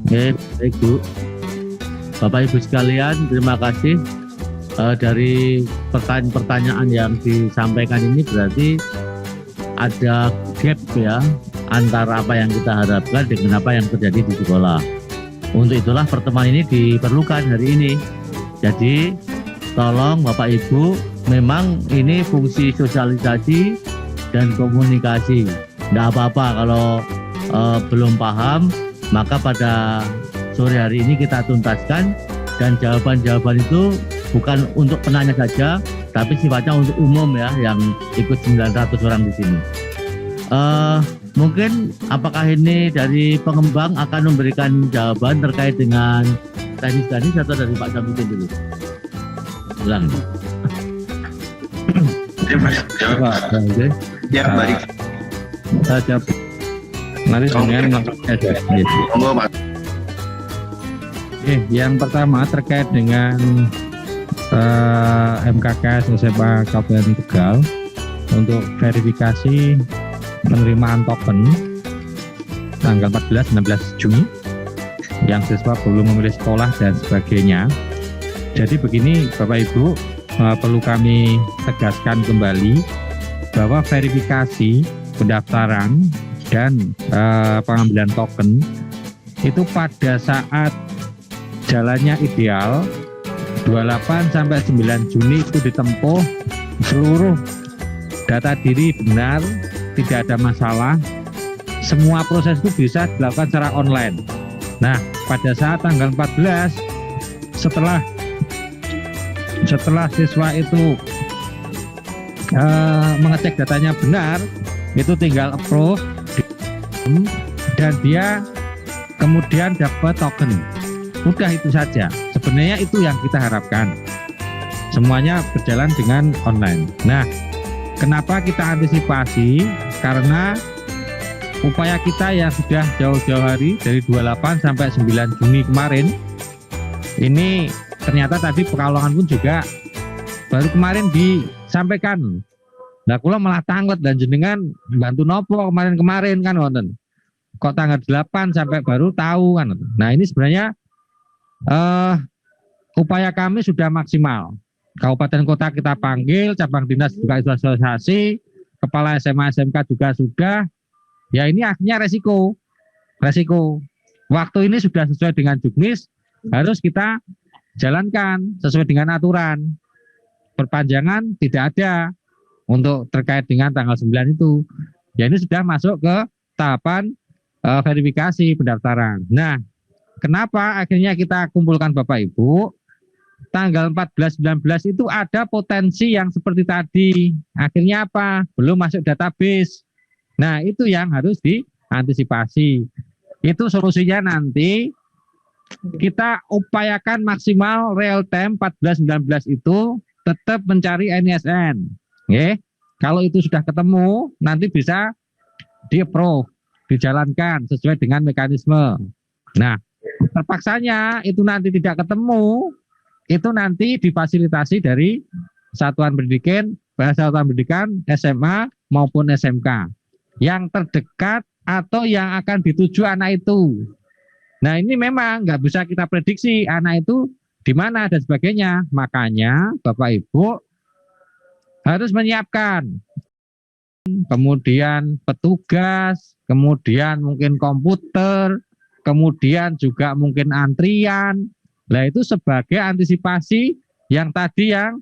Oke, baik Bu. Bapak Ibu sekalian, terima kasih dari pertanyaan yang disampaikan ini berarti ada gap ya antara apa yang kita harapkan dengan apa yang terjadi di sekolah. Untuk itulah pertemuan ini diperlukan hari ini. Jadi tolong Bapak Ibu, memang ini fungsi sosialisasi dan komunikasi. Tidak apa-apa kalau belum paham, maka pada sore hari ini kita tuntaskan, dan jawaban-jawaban itu bukan untuk penanya saja, tapi sifatnya untuk umum ya, yang ikut 900 orang di sini. Mungkin apakah ini dari pengembang akan memberikan jawaban terkait dengan teknis atau dari Pak Samsudin dulu? Ulang. Ya, baik. Saya Mari dengan yang pertama terkait dengan MKKS SMA Kabupaten Tegal untuk verifikasi penerimaan token tanggal 14-16 Juni yang siswa belum memilih sekolah dan sebagainya. Jadi begini Bapak Ibu, perlu kami tegaskan kembali bahwa verifikasi pendaftaran dan pengambilan token itu pada saat jalannya ideal 28 sampai 9 Juni itu ditempuh, seluruh data diri benar, tidak ada masalah, semua proses itu bisa dilakukan secara online. Nah, pada saat tanggal 14 setelah siswa itu mengecek datanya benar, itu tinggal approve dan dia kemudian dapat token. Udah itu saja. Sebenarnya itu yang kita harapkan. Semuanya berjalan dengan online. Nah, kenapa kita antisipasi? Karena upaya kita yang sudah jauh-jauh hari dari 28 sampai 9 Juni kemarin, ini ternyata tadi Pekalongan pun juga baru kemarin disampaikan. Nah, kula malah tanglet dan jenengan bantu nopo kemarin kan wonten. Kok tanggal 8 sampai baru tahu kan. Nah, ini sebenarnya upaya kami sudah maksimal. Kabupaten kota kita panggil, cabang dinas juga sosialisasi, kepala SMA SMK juga sudah. Ya ini akhirnya resiko. Waktu ini sudah sesuai dengan juknis, harus kita jalankan sesuai dengan aturan. Perpanjangan tidak ada untuk terkait dengan tanggal 9 itu. Ya ini sudah masuk ke tahapan verifikasi pendaftaran. Nah, kenapa akhirnya kita kumpulkan Bapak Ibu? Tanggal 14-19 itu ada potensi yang seperti tadi. Akhirnya apa? Belum masuk database. Nah, itu yang harus diantisipasi. Itu solusinya nanti kita upayakan maksimal real time 14-19 itu tetap mencari NISN. Oke. Kalau itu sudah ketemu, nanti bisa di-approve, dijalankan sesuai dengan mekanisme. Nah, terpaksanya itu nanti tidak ketemu, itu nanti difasilitasi dari satuan pendidikan SMA maupun SMK yang terdekat atau yang akan dituju anak itu. Nah, ini memang nggak bisa kita prediksi anak itu di mana dan sebagainya. Makanya Bapak Ibu harus menyiapkan, kemudian petugas, kemudian mungkin komputer, kemudian juga mungkin antrian. Nah, itu sebagai antisipasi yang tadi yang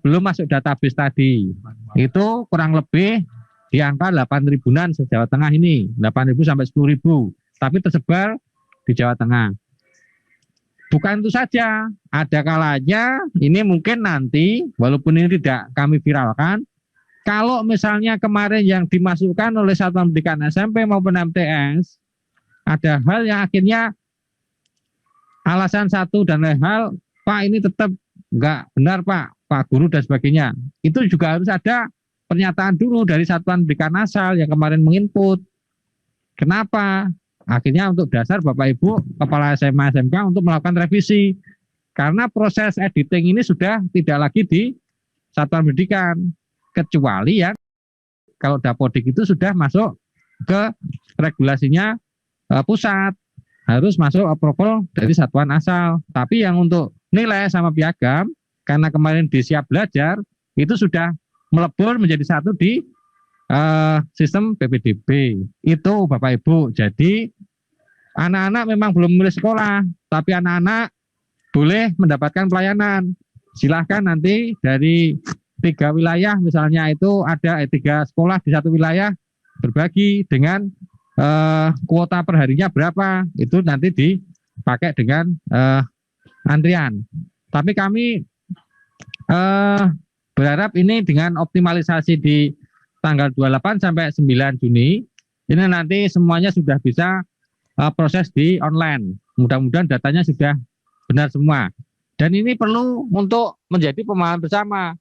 belum masuk database tadi. Itu kurang lebih di angka 8 ribuan se-Jawa Tengah ini, 8.000 sampai 10.000, tapi tersebar di Jawa Tengah. Bukan itu saja, ada kalanya ini mungkin nanti, walaupun ini tidak kami viralkan, kalau misalnya kemarin yang dimasukkan oleh Satuan Pendidikan SMP maupun MTS, ada hal yang akhirnya alasan satu dan lain hal, Pak ini tetap enggak benar Pak Guru dan sebagainya. Itu juga harus ada pernyataan dulu dari Satuan Pendidikan asal yang kemarin menginput. Kenapa? Akhirnya untuk dasar Bapak Ibu Kepala SMA SMK untuk melakukan revisi. Karena proses editing ini sudah tidak lagi di Satuan Pendidikan. Kecuali ya kalau Dapodik itu sudah masuk ke regulasinya pusat. harus masuk approval dari satuan asal. Tapi yang untuk nilai sama piagam, karena kemarin di siap belajar, itu sudah melebur menjadi satu di sistem PPDB. Itu Bapak Ibu. Jadi anak-anak memang belum memilih sekolah, tapi anak-anak boleh mendapatkan pelayanan. Silahkan nanti dari 3 wilayah misalnya itu ada 3 sekolah di satu wilayah berbagi dengan kuota perharinya berapa, itu nanti dipakai dengan antrian. Tapi kami berharap ini dengan optimalisasi di tanggal 28 sampai 9 Juni, ini nanti semuanya sudah bisa proses di online. Mudah-mudahan datanya sudah benar semua. Dan ini perlu untuk menjadi pemahaman bersama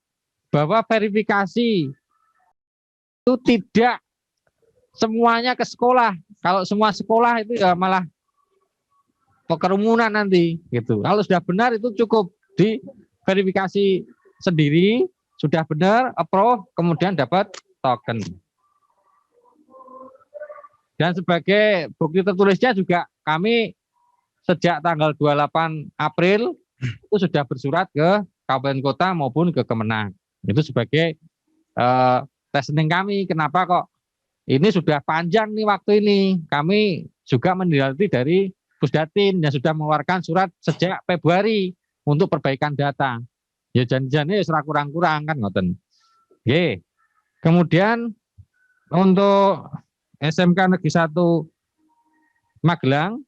bahwa verifikasi itu tidak semuanya ke sekolah. Kalau semua sekolah itu ya malah kerumunan nanti gitu. Kalau sudah benar itu cukup diverifikasi sendiri, sudah benar, approve, kemudian dapat token. Dan sebagai bukti tertulisnya juga kami sejak tanggal 28 April itu sudah bersurat ke kabupaten kota maupun ke Kemenang. Itu sebagai testing kami. Kenapa kok ini sudah panjang nih waktu ini. Kami juga meneliti dari Pusdatin yang sudah mengeluarkan surat sejak Februari untuk perbaikan data. Ya janji-janji serah kurang-kurang kan ngoten. Oke. Kemudian untuk SMK Negeri 1 Magelang,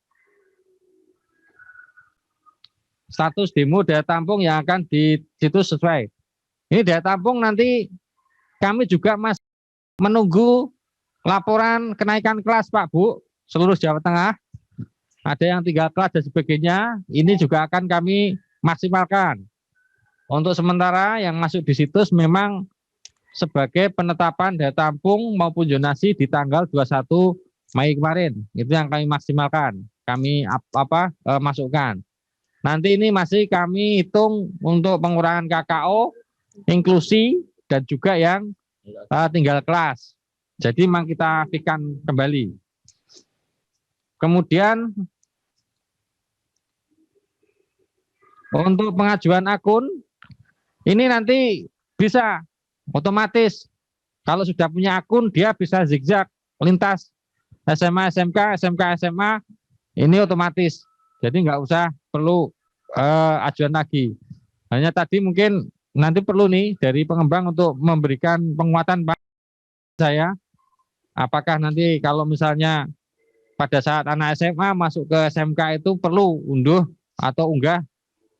status demo daya tampung yang akan di situ sesuai. Ini daya tampung nanti kami juga masih menunggu laporan kenaikan kelas Pak Bu, seluruh Jawa Tengah. Ada yang 3 kelas dan sebagainya, ini juga akan kami maksimalkan. Untuk sementara yang masuk di situs memang sebagai penetapan daya tampung maupun zonasi di tanggal 21 Mei kemarin. Itu yang kami maksimalkan, kami masukkan. Nanti ini masih kami hitung untuk pengurangan KKO, inklusi, dan juga yang tinggal kelas. Jadi memang kita fikirkan kembali. Kemudian untuk pengajuan akun, ini nanti bisa otomatis. Kalau sudah punya akun, dia bisa zigzag lintas SMA, SMK, SMK, SMA, ini otomatis. Jadi nggak usah perlu ajuan lagi. Hanya tadi mungkin nanti perlu nih dari pengembang untuk memberikan penguatan Pak saya. Apakah nanti kalau misalnya pada saat anak SMA masuk ke SMK itu perlu unduh atau unggah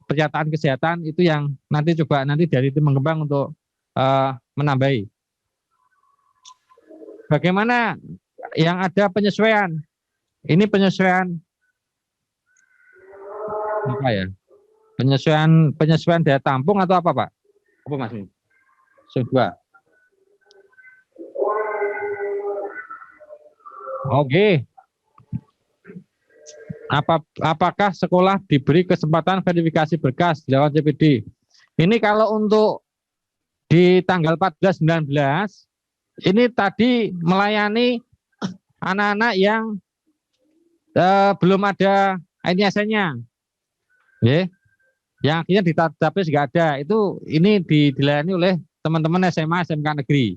pernyataan kesehatan, itu yang nanti coba nanti dari tim pengembang untuk menambahi. Bagaimana yang ada penyesuaian? Ini penyesuaian apa ya? Penyesuaian daya tampung atau apa Pak? Apa Mas? Sudah. Oke. Apakah sekolah diberi kesempatan verifikasi berkas dilakukan CPD? Ini kalau untuk di tanggal 14-19 ini tadi melayani anak-anak yang belum ada INISN-nya. Yang akhirnya di database nggak ada, itu ini dilayani oleh teman-teman SMA SMK negeri.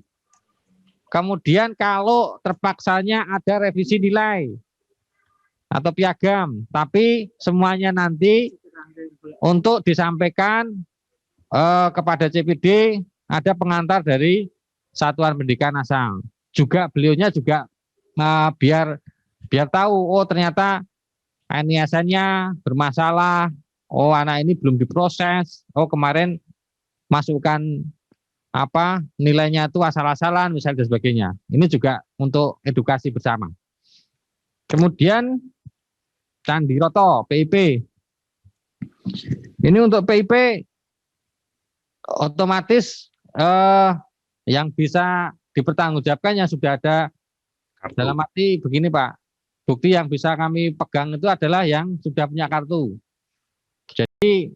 Kemudian kalau terpaksanya ada revisi nilai atau piagam, tapi semuanya nanti untuk disampaikan kepada CPD, ada pengantar dari Satuan Pendidikan Asal. Juga beliaunya juga biar tahu, oh ternyata INISN-nya bermasalah. Oh anak ini belum diproses, oh kemarin masukkan nilainya itu asal-asalan misalnya dan sebagainya. Ini juga untuk edukasi bersama. Kemudian Candi Roto PIP. Ini untuk PIP otomatis yang bisa dipertanggungjawabkan yang sudah ada. Dalam arti begini Pak, bukti yang bisa kami pegang itu adalah yang sudah punya kartu. Jadi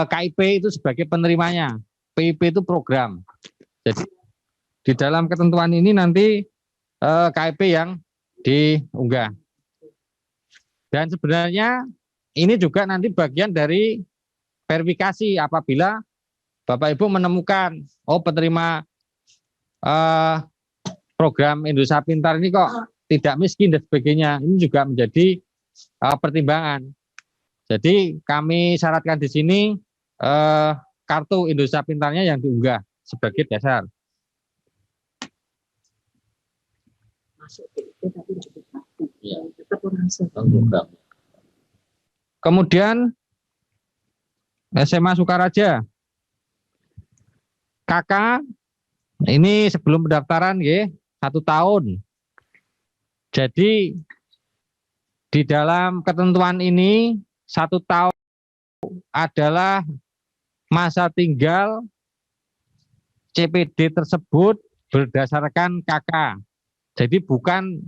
KIP itu sebagai penerimanya, PIP itu program. Jadi di dalam ketentuan ini nanti KIP yang diunggah. Dan sebenarnya ini juga nanti bagian dari verifikasi apabila Bapak Ibu menemukan, oh penerima program Indonesia Pintar ini kok tidak miskin dan sebagainya. Ini juga menjadi pertimbangan. Jadi kami syaratkan di sini kartu Indonesia Pintarnya yang diunggah sebagai dasar. Kemudian SMA Sukaraja, KK ini sebelum pendaftaran ya 1 tahun. Jadi di dalam ketentuan ini 1 tahun adalah masa tinggal CPD tersebut berdasarkan KK. Jadi bukan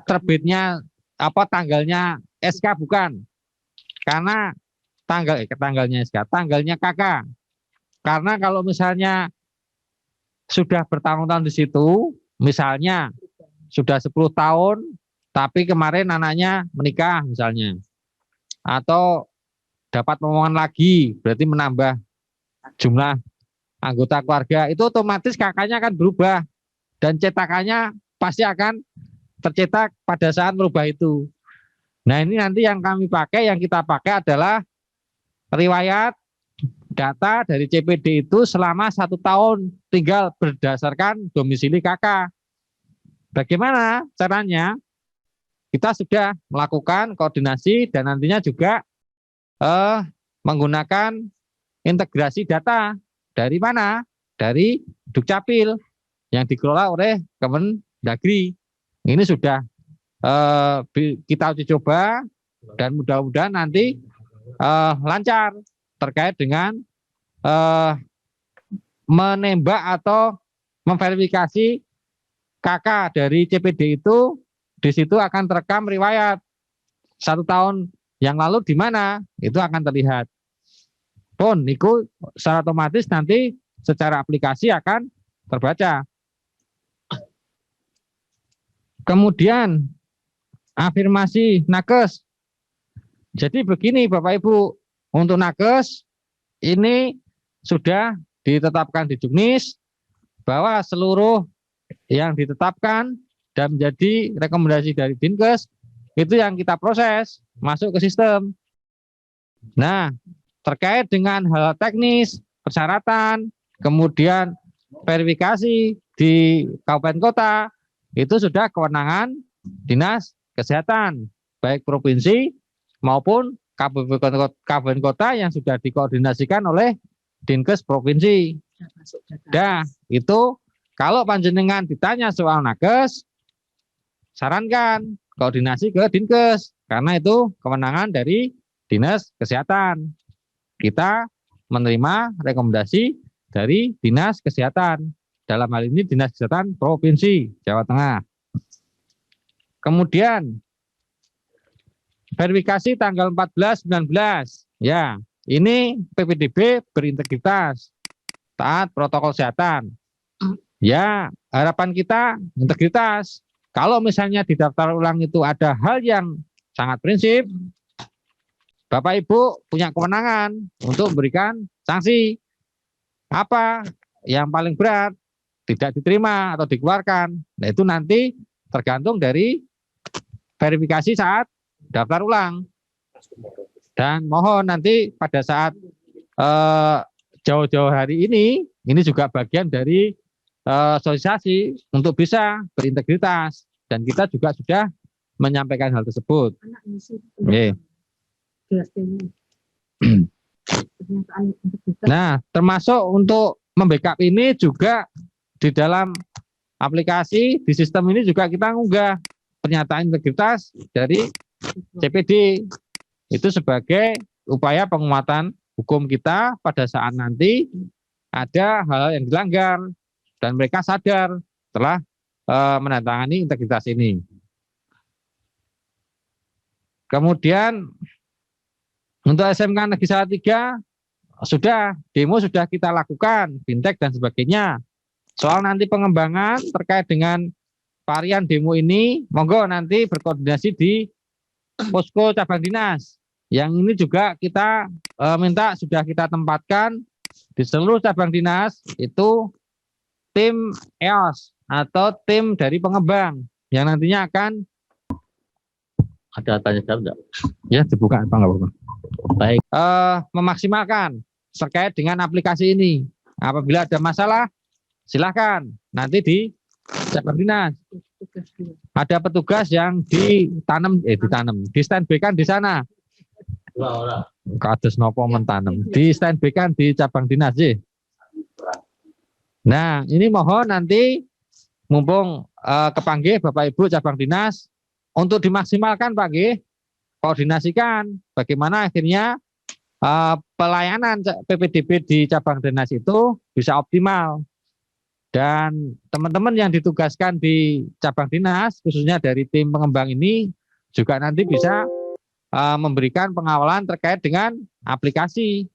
terbitnya tanggalnya SK, bukan. Karena tanggalnya SK, tanggalnya KK. Karena kalau misalnya sudah bertahun-tahun di situ, misalnya sudah 10 tahun, tapi kemarin anaknya menikah misalnya, atau dapat momongan lagi, berarti menambah jumlah anggota keluarga, itu otomatis kakaknya akan berubah dan cetakannya pasti akan tercetak pada saat merubah itu. Nah ini nanti yang kami pakai, yang kita pakai adalah riwayat data dari CPD itu selama 1 tahun tinggal berdasarkan domisili kakak. Bagaimana caranya? Kita sudah melakukan koordinasi dan nantinya juga menggunakan integrasi data dari mana? Dari Dukcapil yang dikelola oleh Kemendagri. Ini sudah kita uji coba dan mudah-mudahan nanti lancar terkait dengan menembak atau memverifikasi kakak dari CPD itu. Di situ akan terekam riwayat 1 tahun yang lalu di mana, itu akan terlihat. Pun itu secara otomatis nanti secara aplikasi akan terbaca. Kemudian afirmasi nakes. Jadi begini Bapak Ibu, untuk nakes ini sudah ditetapkan di Juknis bahwa seluruh yang ditetapkan dan menjadi rekomendasi dari Dinkes itu yang kita proses masuk ke sistem. Nah, terkait dengan hal teknis, persyaratan, kemudian verifikasi di kabupaten kota, itu sudah kewenangan Dinas Kesehatan, baik provinsi maupun kabupaten kota yang sudah dikoordinasikan oleh Dinkes provinsi. Nah, itu kalau panjenengan ditanya soal nakes, sarankan koordinasi ke Dinkes, karena itu kewenangan dari Dinas Kesehatan. Kita menerima rekomendasi dari Dinas Kesehatan. Dalam hal ini Dinas Kesehatan Provinsi Jawa Tengah. Kemudian verifikasi tanggal 14-19. Ya, ini PPDB berintegritas, taat protokol kesehatan. Ya, harapan kita integritas. Kalau misalnya di daftar ulang itu ada hal yang sangat prinsip, Bapak Ibu punya kewenangan untuk memberikan sanksi. Apa yang paling berat tidak diterima atau dikeluarkan. Nah itu nanti tergantung dari verifikasi saat daftar ulang. Dan mohon nanti pada saat jauh-jauh hari ini juga bagian dari sosialisasi untuk bisa berintegritas, dan kita juga sudah menyampaikan hal tersebut. Nah, termasuk untuk membackup ini juga di dalam aplikasi di sistem ini juga kita mengunggah pernyataan integritas dari CPD itu sebagai upaya penguatan hukum kita pada saat nanti ada hal yang dilanggar dan mereka sadar setelah menandatangani integritas ini. Kemudian untuk SMK Negeri Salatiga sudah demo sudah kita lakukan, fintech dan sebagainya. Soal nanti pengembangan terkait dengan varian demo ini, monggo nanti berkoordinasi di posko cabang dinas. Yang ini juga kita minta sudah kita tempatkan di seluruh cabang dinas itu tim EOS atau tim dari pengembang yang nantinya akan Ada tanya jawab enggak? ya dibuka apa enggak apa-apa. Baik. Memaksimalkan terkait dengan aplikasi ini. Apabila ada masalah, silahkan nanti di cabang dinas. Ada petugas yang ditanam, di standby-kan di sana. Kados nopo mentanam. Di standby-kan di cabang dinas sih. Nah, ini mohon nanti mumpung kepanggih Bapak Ibu cabang dinas untuk dimaksimalkan Pak G, koordinasikan bagaimana akhirnya pelayanan PPDB di cabang dinas itu bisa optimal. Dan teman-teman yang ditugaskan di cabang dinas, khususnya dari tim pengembang ini, juga nanti bisa memberikan pengawalan terkait dengan aplikasi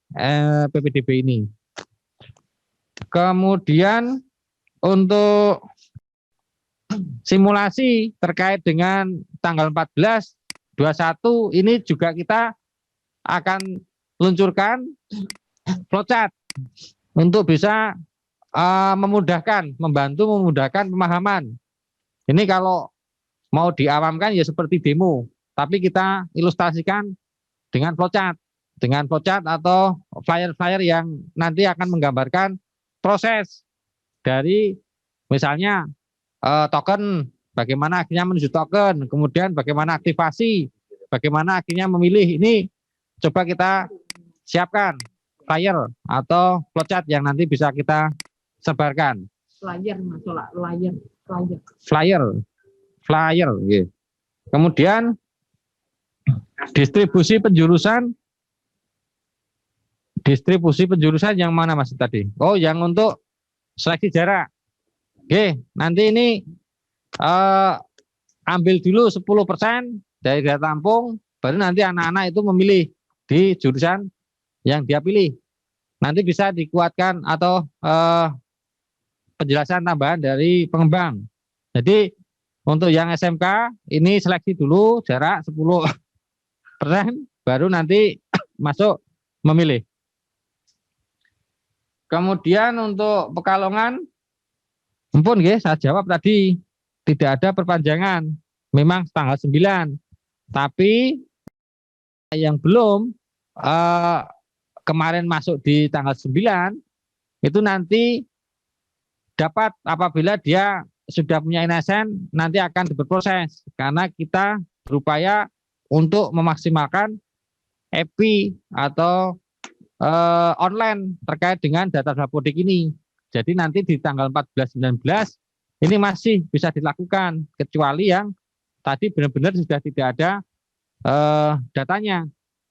PPDB ini. Kemudian untuk simulasi terkait dengan tanggal 14, 21 ini juga kita akan luncurkan flowchart untuk bisa membantu memudahkan pemahaman. Ini kalau mau diawamkan ya seperti demo, tapi kita ilustrasikan dengan flowchart atau flyer-flyer yang nanti akan menggambarkan proses dari misalnya token, bagaimana akhirnya menuju token, kemudian bagaimana aktivasi, bagaimana akhirnya memilih. Ini coba kita siapkan flyer atau flowchart yang nanti bisa kita sebarkan. Flyer. Gitu. Kemudian distribusi penjurusan yang mana Mas tadi? Oh, yang untuk seleksi jarak. Oke, nanti ini ambil dulu 10% dari data tampung, baru nanti anak-anak itu memilih di jurusan yang dia pilih. Nanti bisa dikuatkan atau penjelasan tambahan dari pengembang. Jadi untuk yang SMK ini seleksi dulu jarak 10%, baru nanti masuk memilih. Kemudian untuk Pekalongan, ampun saya jawab tadi tidak ada perpanjangan, memang tanggal 9. Tapi yang belum kemarin masuk di tanggal 9 itu nanti dapat apabila dia sudah punya NSN nanti akan berproses karena kita berupaya untuk memaksimalkan EPI atau online terkait dengan data Dapodik ini. Jadi nanti di tanggal 14-19 ini masih bisa dilakukan kecuali yang tadi benar-benar sudah tidak ada datanya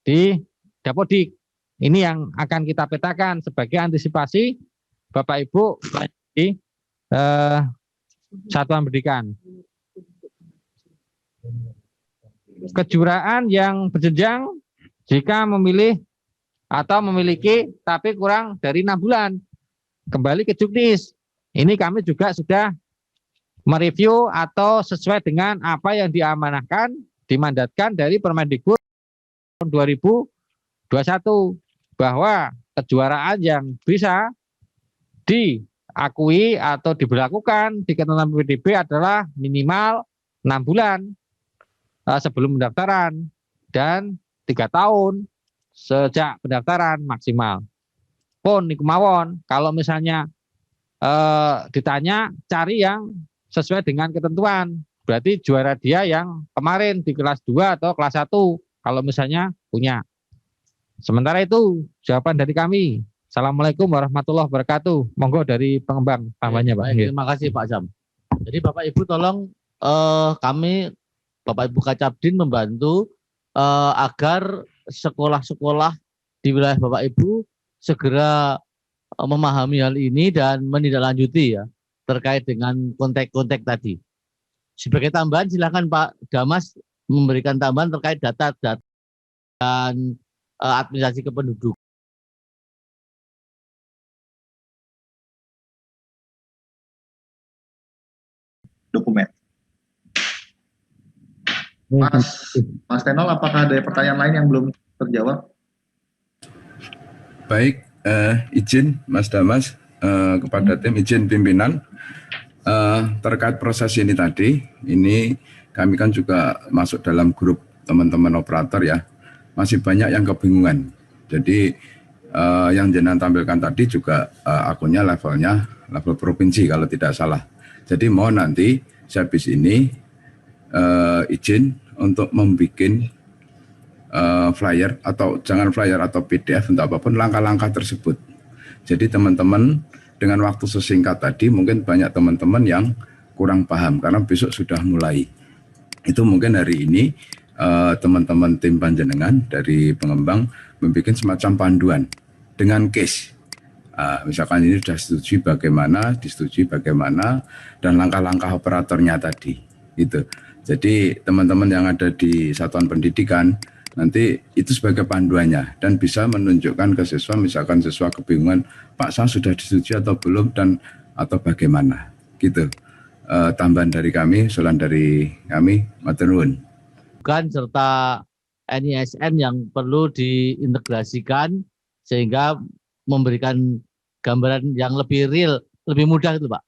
di Dapodik. Ini yang akan kita petakan sebagai antisipasi Bapak Ibu di satuan pendidikan. Kejuaraan yang berjenjang jika memilih atau memiliki tapi kurang dari 6 bulan kembali ke Juknis. Ini kami juga sudah mereview atau sesuai dengan apa yang diamanahkan, dimandatkan dari Permendikbud tahun 2021 bahwa kejuaraan yang bisa diakui atau diberlakukan di ketentuan PPDB adalah minimal 6 bulan sebelum pendaftaran dan 3 tahun sejak pendaftaran maksimal. Pun niku mawon kalau misalnya ditanya cari yang sesuai dengan ketentuan, berarti juara dia yang kemarin di kelas 2 atau kelas 1 kalau misalnya punya. Sementara itu jawaban dari kami. Assalamualaikum warahmatullahi wabarakatuh. Monggo dari pengembang tambahnya Pak. Baik, terima kasih Pak Jam. Jadi Bapak Ibu tolong kami Bapak Ibu Kacabdin membantu agar sekolah-sekolah di wilayah Bapak Ibu segera memahami hal ini dan menindaklanjuti ya terkait dengan kontak-kontak tadi. Sebagai tambahan silakan Pak Damas memberikan tambahan terkait data-data dan administrasi kependudukan. Dokumen. Mas Tenol, apakah ada pertanyaan lain yang belum terjawab? Baik, izin Mas Damas kepada tim, izin pimpinan terkait proses ini tadi. Ini kami kan juga masuk dalam grup teman-teman operator ya. Masih banyak yang kebingungan. Jadi yang jenengan tampilkan tadi juga akunnya level provinsi kalau tidak salah. Jadi mohon nanti sehabis ini izin untuk membuat flyer atau jangan flyer atau PDF untuk apapun langkah-langkah tersebut. Jadi teman-teman dengan waktu sesingkat tadi mungkin banyak teman-teman yang kurang paham karena besok sudah mulai. Itu mungkin hari ini teman-teman tim panjenengan dari pengembang membuat semacam panduan dengan case. Misalkan ini sudah disetujui bagaimana, dan langkah-langkah operatornya tadi. Gitu. Jadi teman-teman yang ada di satuan pendidikan nanti itu sebagai panduannya dan bisa menunjukkan ke siswa, misalkan siswa kebingungan, Pak saya sudah disetujui atau belum dan atau bagaimana. Gitu. Tambahan dari kami, usulan dari kami, matur nuwun. Serta NISN yang perlu diintegrasikan sehingga memberikan gambaran yang lebih real, lebih mudah itu Pak.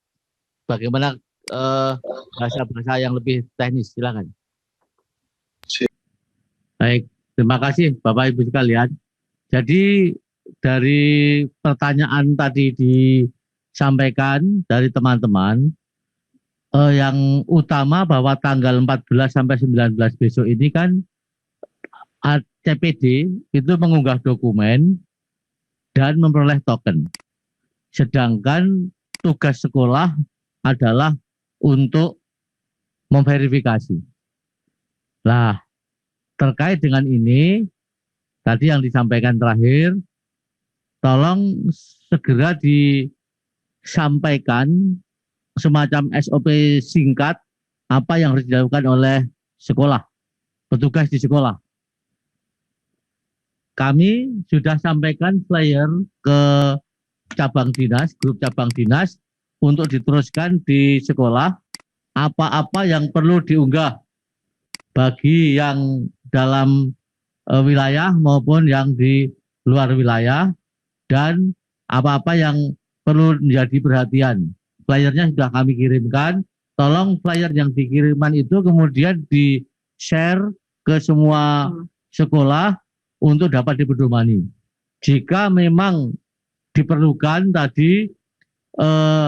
Bagaimana bahasa-bahasa yang lebih teknis, silakan. Baik, terima kasih Bapak Ibu sekalian. Jadi dari pertanyaan tadi disampaikan dari teman-teman, yang utama bahwa tanggal 14 sampai 19 besok ini kan CPD itu mengunggah dokumen dan memperoleh token. Sedangkan tugas sekolah adalah untuk memverifikasi. Nah, terkait dengan ini, tadi yang disampaikan terakhir, tolong segera disampaikan semacam SOP singkat apa yang harus dilakukan oleh sekolah, petugas di sekolah. Kami sudah sampaikan flyer ke cabang dinas, grup cabang dinas untuk diteruskan di sekolah apa-apa yang perlu diunggah bagi yang dalam wilayah maupun yang di luar wilayah dan apa-apa yang perlu menjadi perhatian. Flyernya sudah kami kirimkan, tolong flyer yang dikirimkan itu kemudian di-share ke semua sekolah untuk dapat dipedomani. Jika memang diperlukan tadi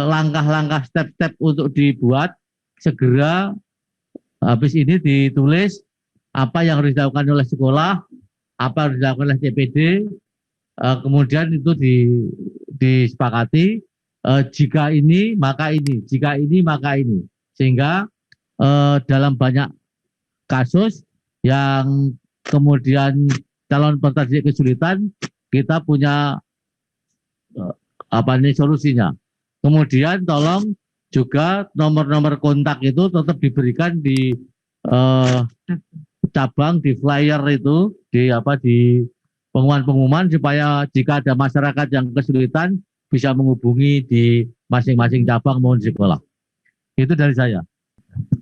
langkah-langkah step-step untuk dibuat, segera habis ini ditulis apa yang harus dilakukan oleh sekolah, apa yang harus dilakukan oleh CPD, kemudian itu disepakati, jika ini maka ini, jika ini maka ini. Sehingga dalam banyak kasus yang kemudian calon peserta didik kesulitan, kita punya solusinya. Kemudian tolong juga nomor-nomor kontak itu tetap diberikan di cabang, di flyer itu, di pengumuman-pengumuman supaya jika ada masyarakat yang kesulitan bisa menghubungi di masing-masing cabang maupun sekolah. Itu dari saya.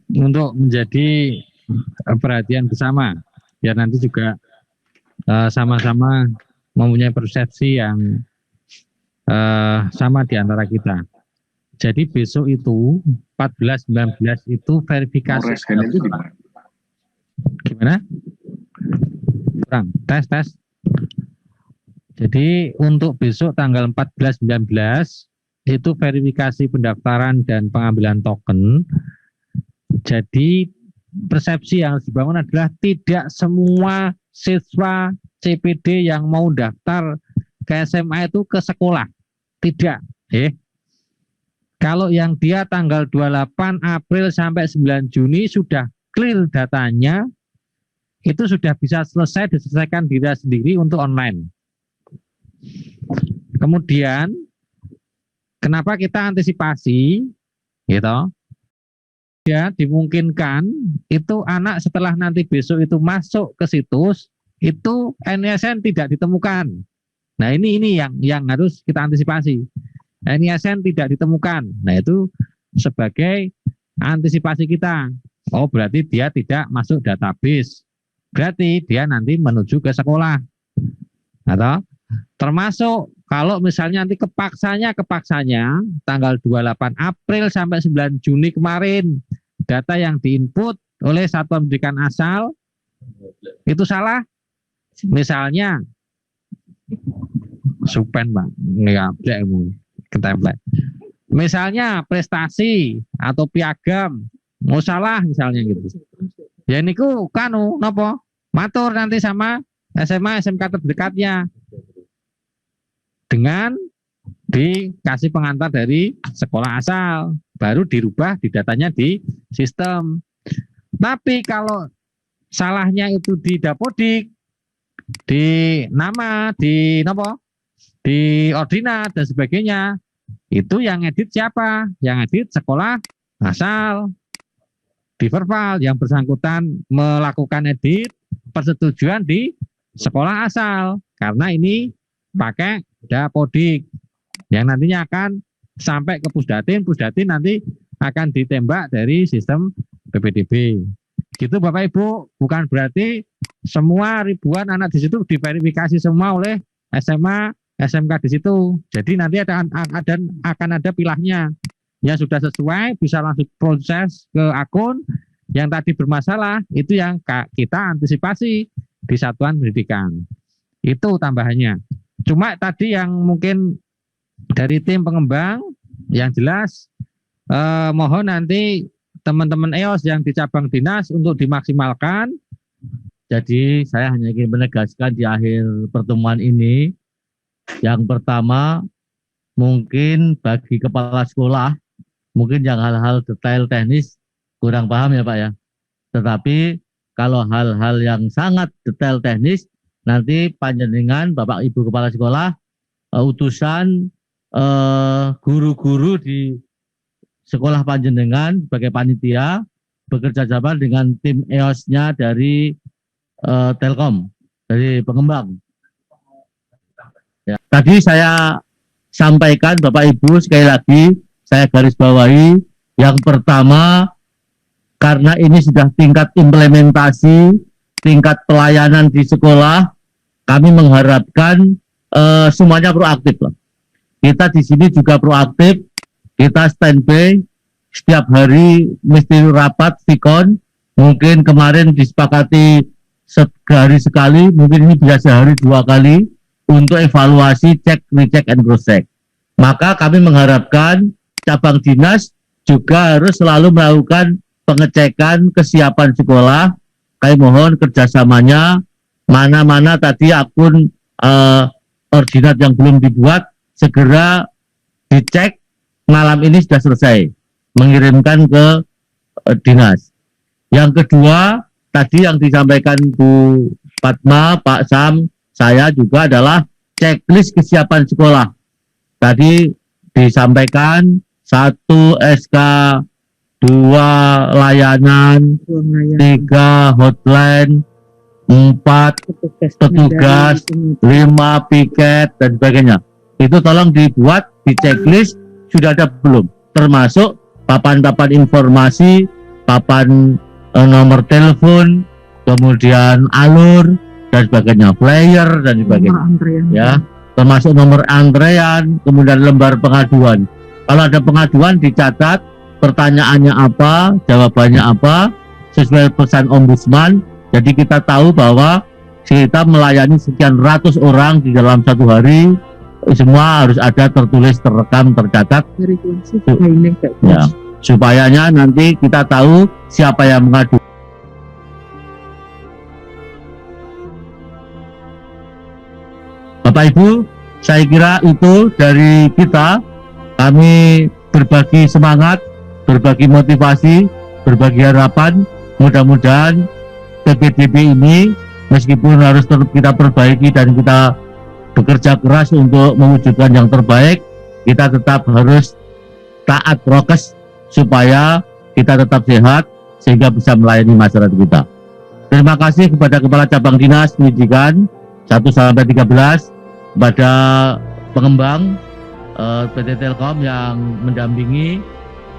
Untuk menjadi perhatian bersama, biar nanti juga sama-sama mempunyai persepsi yang sama di antara kita. Jadi besok itu 14-19 itu verifikasi. Gimana? Kurang. Tes. Jadi untuk besok tanggal 14-19 itu verifikasi pendaftaran dan pengambilan token. Jadi persepsi yang harus dibangun adalah tidak semua siswa CPD yang mau daftar ke SMA itu ke sekolah. Tidak. Kalau yang dia tanggal 28 April sampai 9 Juni sudah clear datanya, itu sudah bisa selesai diselesaikan diri sendiri untuk online. Kemudian kenapa kita antisipasi gitu ya, dimungkinkan itu anak setelah nanti besok itu masuk ke situs itu NISN tidak ditemukan. Nah ini yang harus kita antisipasi. NISN tidak ditemukan. Nah itu sebagai antisipasi kita Oh, berarti dia tidak masuk database. Berarti dia nanti menuju ke sekolah. Atau termasuk kalau misalnya nanti kepaksanya tanggal 28 April sampai 9 Juni kemarin data yang diinput oleh satuan pendidikan asal itu salah. Misalnya supen Pak, ketemplek. Misalnya prestasi atau piagam mau salah misalnya gitu. Ya niku kanu napa? Matur nanti sama SMA SMK terdekatnya dengan dikasih pengantar dari sekolah asal, baru dirubah di datanya di sistem. Tapi kalau salahnya itu di Dapodik, di nama, di napa? Di ordinat dan sebagainya, itu yang edit siapa? Yang edit sekolah asal. Di verbal yang bersangkutan melakukan edit persetujuan di sekolah asal karena ini pakai Dapodik yang nantinya akan sampai ke Pusdatin nanti akan ditembak dari sistem PPDB. Gitu Bapak Ibu, bukan berarti semua ribuan anak di situ diverifikasi semua oleh SMA, SMK di situ. Jadi nanti akan ada pilahnya. Yang sudah sesuai bisa langsung proses ke akun, yang tadi bermasalah itu yang kita antisipasi di satuan pendidikan. Itu tambahannya. Cuma tadi yang mungkin dari tim pengembang yang jelas mohon nanti teman-teman EOS yang di cabang dinas untuk dimaksimalkan. Jadi saya hanya ingin menegaskan di akhir pertemuan ini, yang pertama mungkin bagi kepala sekolah mungkin yang hal-hal detail teknis kurang paham ya Pak ya. Tetapi kalau hal-hal yang sangat detail teknis, nanti panjenengan Bapak Ibu Kepala Sekolah, utusan guru-guru di sekolah panjenengan sebagai panitia, bekerja sama dengan tim EOS-nya dari Telkom, dari pengembang. Ya. Tadi saya sampaikan Bapak Ibu sekali lagi, saya garis bawahi, yang pertama karena ini sudah tingkat implementasi, tingkat pelayanan di sekolah, kami mengharapkan semuanya proaktif lah. Kita di sini juga proaktif, kita standby setiap hari mesti rapat Vikon, mungkin kemarin disepakati sehari sekali, mungkin ini bisa sehari 2 kali untuk evaluasi, cek, recheck, and cross check. Maka kami mengharapkan cabang dinas juga harus selalu melakukan pengecekan kesiapan sekolah. Kami mohon kerjasamanya, mana-mana tadi akun ordinat yang belum dibuat, segera dicek, malam ini sudah selesai, mengirimkan ke dinas. Yang kedua, tadi yang disampaikan Bu Fatma, Pak Sam, saya juga adalah checklist kesiapan sekolah. Tadi disampaikan 1 SK, 2 layanan, 3 hotline, 4 petugas, 5 piket, dan sebagainya. Itu tolong dibuat di checklist, sudah ada belum? Termasuk papan-papan informasi, papan nomor telepon, kemudian alur, dan sebagainya, flyer, dan sebagainya. Ya, termasuk nomor antrean, kemudian lembar pengaduan. Kalau ada pengaduan dicatat, pertanyaannya apa, jawabannya apa, sesuai pesan ombudsman. Jadi kita tahu bahwa kita melayani sekian ratus orang di dalam 1 hari, semua harus ada tertulis, terekam, tercatat. Ya, supayanya nanti kita tahu siapa yang mengadu. Bapak Ibu, saya kira itu dari kita. Kami berbagi semangat, berbagi motivasi, berbagi harapan. Mudah-mudahan PPDB ini meskipun harus tetap kita perbaiki dan kita bekerja keras untuk mewujudkan yang terbaik, kita tetap harus taat prokes supaya kita tetap sehat sehingga bisa melayani masyarakat kita. Terima kasih kepada Kepala Cabang Dinas Pendidikan 1-13, kepada pengembang PT Telkom yang mendampingi,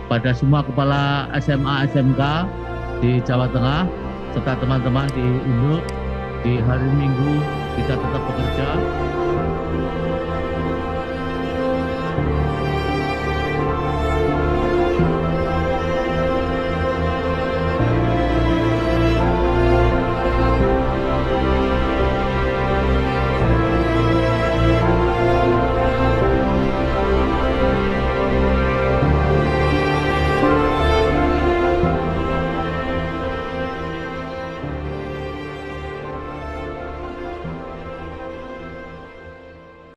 pada semua kepala SMA, SMK, di Jawa Tengah serta teman-teman di Indo di hari Minggu